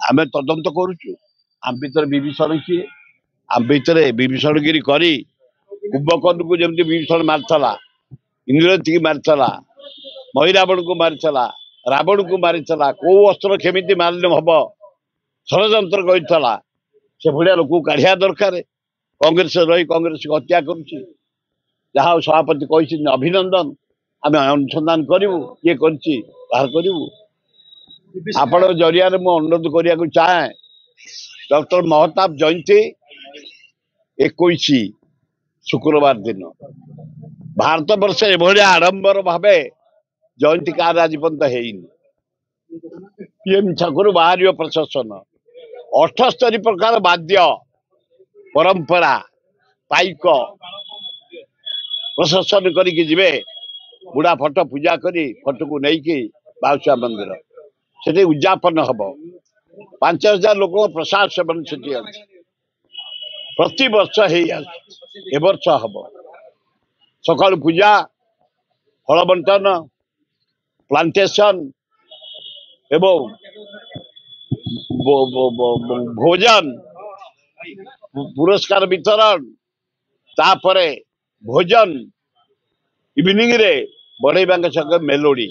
आम तदंत करुचु आम भर विभीषण किए आम भर विभीषणगिरी करी कुंभकर्ण को जमी विभीषण मारला इंद्रजी की मारला महिरावण को मारला रावण को मारला कौ अस्त्र केमी मारने हम षड्यंत्र करता से भाया लोक काढ़ा दरकार कांग्रेस रही कांग्रेस को हत्या करुच्ची जहाँ सभापति कही अभिनंदन आम अनुसंधान करूँ किए करूँ आपण जरिया अनुरोध करने चाहे डॉक्टर महताब जयंती 21 शुक्रवार दिन भारत वर्ष एभली आडंबर भाव जयंती कार आज पर्यंत है पीएम छकु बाहर प्रशासन 78 प्रकार वाद्य परंपरा पाइक प्रशासन करके जिवे बुढ़ा फटो पूजा करी फटो को नहीं बाउसा मंदिर से उद्यापन हम 5000 लोक प्रसाद सेवन से प्रति वर्ष ए वर्ष हम सका पूजा फल बंटन प्लांटेशन एवं भोजन पुरस्कार वितरण तापर भोजन इवनिंग रे बढ़ेबा संगे मेलोडी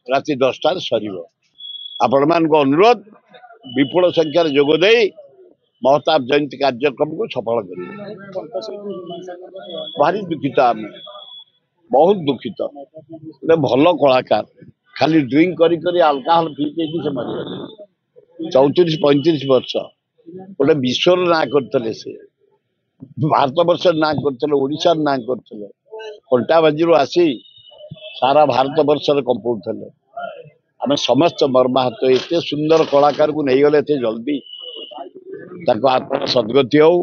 राति 10 सर आपण मान अनुरोध विपुल संख्यार जोगदे महताब जयंती कार्यक्रम को सफल कर भारी दुखित आम बहुत दुखित गोटे भल कलाकार खाली ड्रिंक करी अल्कोहल पी से मर 34-35 वर्ष गोटे विश्व ना करते से भारत वर्ष ना करते ओडिशा ना करते कंटाबाजी आसी सारा भारत वर्ष कंपाउले आम समस्त मर्माहत एत सुंदर कलाकार को नहीं गले एत जल्दी आत्मा सदगति हो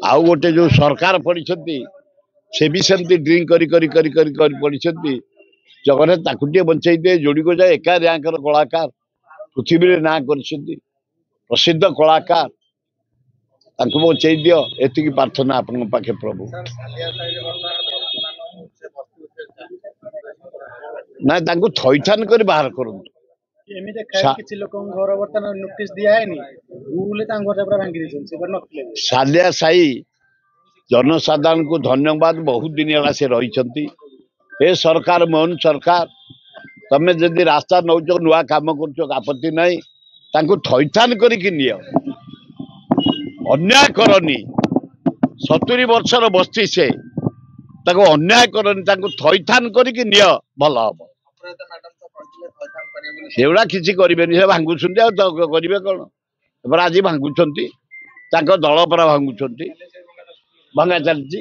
आउ गोटे जो सरकार पड़ी से भी सेमती ड्रिंक पड़ी जगन्नाथ ताकुटे बंचाई दे जोड़ी को जाए एका रैंकर कलाकार पृथ्वी ना कर प्रसिद्ध कलाकार बचाई दियो एति प्रार्थना आपण पाखे प्रभु ना थईथान कर बाहर करूँ सालिया साई जनसाधारण को धन्यवाद बहुत दिन है से रही ए सरकार मोहन सरकार तमें जदि रास्ता नौ नुआ कम कर आपत्ति नहीं थईथान करके नियो अन्याय करनी 70 वर्षर बस्ती से अन्याय करनी थईथान करके नियो भल हम सेगुड़ा किसी करें से भांगुंट करेंगे कौन आज भांगुंट दल पर भांगुंट भंगा चलती।